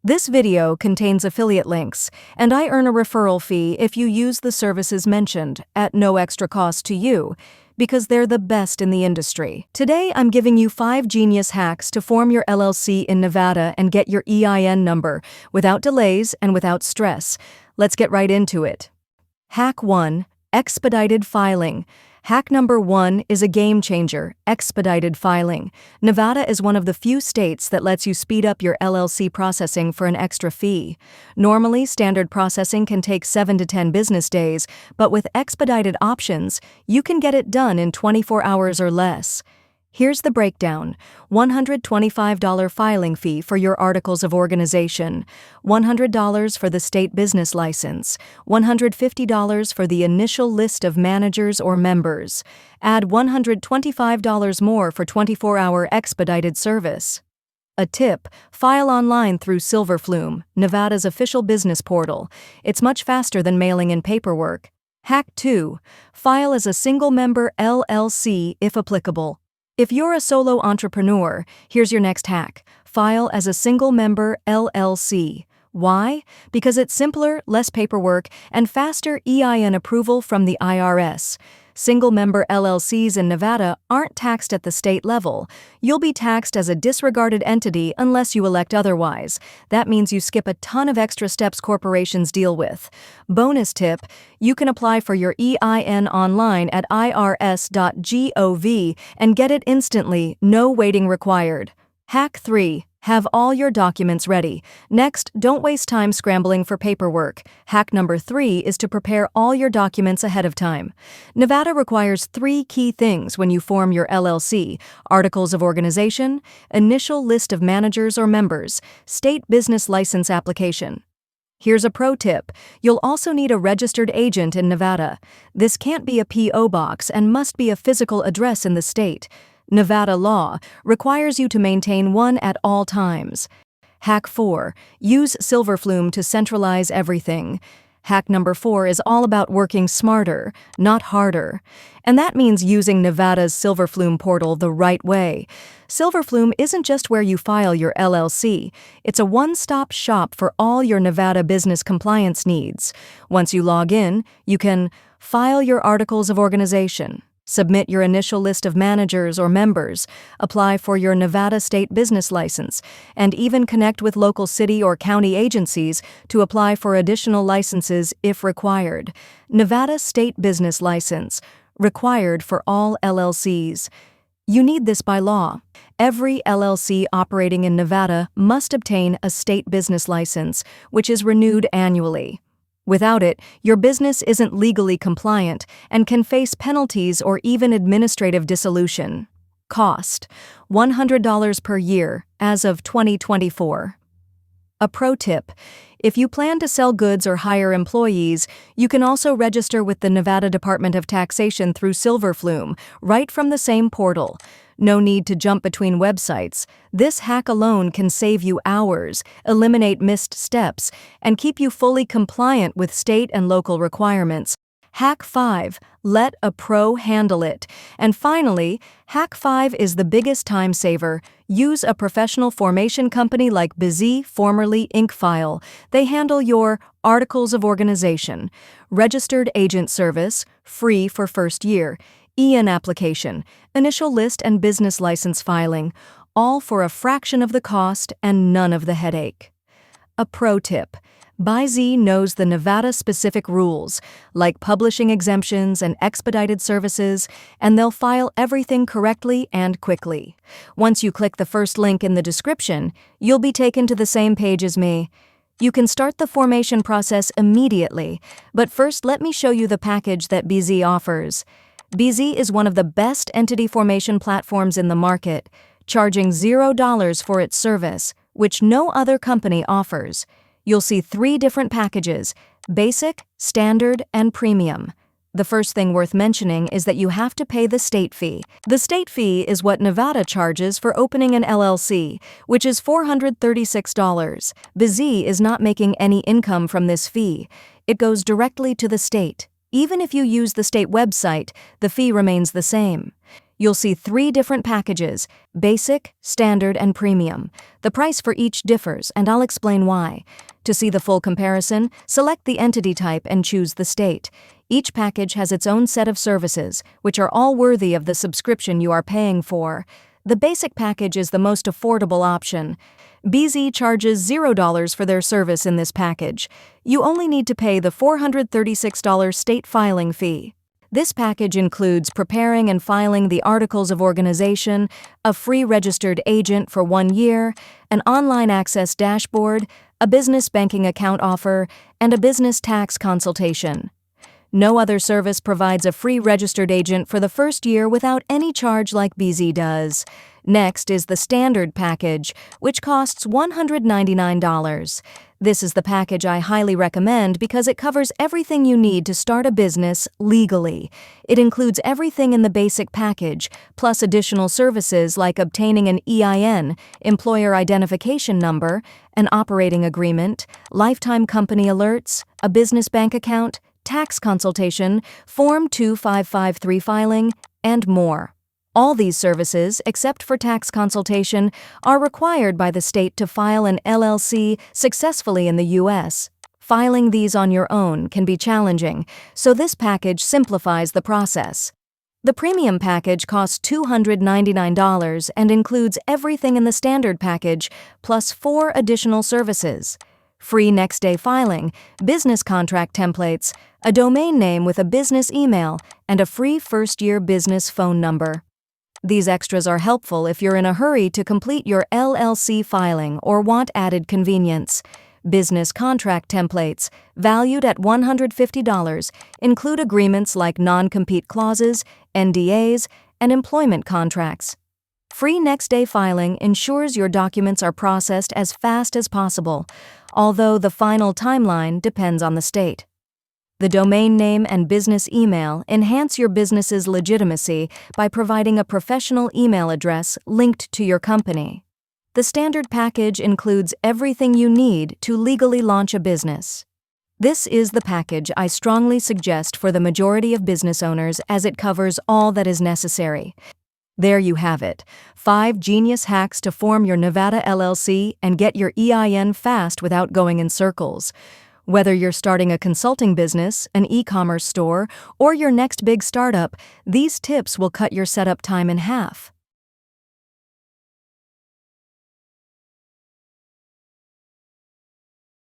This video contains affiliate links, and I earn a referral fee if you use the services mentioned at no extra cost to you, because they're the best in the industry. Today, I'm giving you 5 genius hacks to form your LLC in Nevada and get your EIN number without delays and without stress. Let's get right into it. Hack 1. Expedited filing. Hack number 1 is a game changer: expedited filing. Nevada is one of the few states that lets you speed up your LLC processing for an extra fee. Normally, standard processing can take 7 to 10 business days, but with expedited options, you can get it done in 24 hours or less. Here's the breakdown: $125 filing fee for your articles of organization, $100 for the state business license, $150 for the initial list of managers or members. Add $125 more for 24-hour expedited service. A tip: file online through SilverFlume, Nevada's official business portal. It's much faster than mailing in paperwork. Hack 2. File as a single-member LLC if applicable. If you're a solo entrepreneur, here's your next hack: file as a single-member LLC. Why? Because it's simpler, less paperwork, and faster EIN approval from the IRS. Single-member LLCs in Nevada aren't taxed at the state level. You'll be taxed as a disregarded entity unless you elect otherwise. That means you skip a ton of extra steps corporations deal with. Bonus tip: you can apply for your EIN online at irs.gov and get it instantly, no waiting required. Hack 3. Have all your documents ready. Next, don't waste time scrambling for paperwork. Hack number 3 is to prepare all your documents ahead of time. Nevada requires 3 key things when you form your LLC: articles of organization, initial list of managers or members, state business license application. Here's a pro tip: you'll also need a registered agent in Nevada. This can't be a P.O. box and must be a physical address in the state. Nevada law requires you to maintain one at all times. Hack 4. Use SilverFlume to centralize everything. Hack number 4 is all about working smarter, not harder. And that means using Nevada's SilverFlume portal the right way. SilverFlume isn't just where you file your LLC. It's a one-stop shop for all your Nevada business compliance needs. Once you log in, you can file your articles of organization, submit your initial list of managers or members, apply for your Nevada state business license, and even connect with local city or county agencies to apply for additional licenses if required. Nevada state business license, required for all LLCs. You need this by law. Every LLC operating in Nevada must obtain a state business license, which is renewed annually. Without it, your business isn't legally compliant and can face penalties or even administrative dissolution. Cost: $100 per year as of 2024. A pro tip: if you plan to sell goods or hire employees, you can also register with the Nevada Department of Taxation through SilverFlume, right from the same portal. No need to jump between websites. This hack alone can save you hours, eliminate missed steps, and keep you fully compliant with state and local requirements. Hack 5. Let a pro handle it. And finally, Hack 5 is the biggest time saver. Use a professional formation company like Bizee, formerly InkFile. They handle your articles of organization, registered agent service, free for first year, EIN application, initial list and business license filing, all for a fraction of the cost and none of the headache. A pro tip: Bizee knows the Nevada-specific rules, like publishing exemptions and expedited services, and they'll file everything correctly and quickly. Once you click the first link in the description, you'll be taken to the same page as me. You can start the formation process immediately, but first let me show you the package that Bizee offers. Bizee is one of the best entity formation platforms in the market, charging $0 for its service, which no other company offers. You'll see 3 different packages: basic, standard, and premium. The first thing worth mentioning is that you have to pay the state fee. The state fee is what Nevada charges for opening an LLC, which is $436. Bizee is not making any income from this fee. It goes directly to the state. Even if you use the state website, the fee remains the same. You'll see 3 different packages: Basic, Standard, and Premium. The price for each differs, and I'll explain why. To see the full comparison, select the entity type and choose the state. Each package has its own set of services, which are all worthy of the subscription you are paying for. The Basic package is the most affordable option. Bizee charges $0 for their service in this package. You only need to pay the $436 state filing fee. This package includes preparing and filing the Articles of Organization, a free registered agent for 1 year, an online access dashboard, a business banking account offer, and a business tax consultation. No other service provides a free registered agent for the first year without any charge like Bizee does. Next is the Standard package, which costs $199. This is the package I highly recommend because it covers everything you need to start a business legally. It includes everything in the Basic package, plus additional services like obtaining an EIN, employer identification number, an operating agreement, lifetime company alerts, a business bank account, tax consultation, Form 2553 filing, and more. All these services, except for tax consultation, are required by the state to file an LLC successfully in the U.S. Filing these on your own can be challenging, so this package simplifies the process. The Premium package costs $299 and includes everything in the Standard package, plus 4 additional services: free next-day filing, business contract templates, a domain name with a business email, and a free first-year business phone number. These extras are helpful if you're in a hurry to complete your LLC filing or want added convenience. Business contract templates, valued at $150, include agreements like non-compete clauses, NDAs, and employment contracts. Free next-day filing ensures your documents are processed as fast as possible, although the final timeline depends on the state. The domain name and business email enhance your business's legitimacy by providing a professional email address linked to your company. The Standard package includes everything you need to legally launch a business. This is the package I strongly suggest for the majority of business owners as it covers all that is necessary. There you have it, 5 genius hacks to form your Nevada LLC and get your EIN fast without going in circles. Whether you're starting a consulting business, an e-commerce store, or your next big startup, these tips will cut your setup time in half.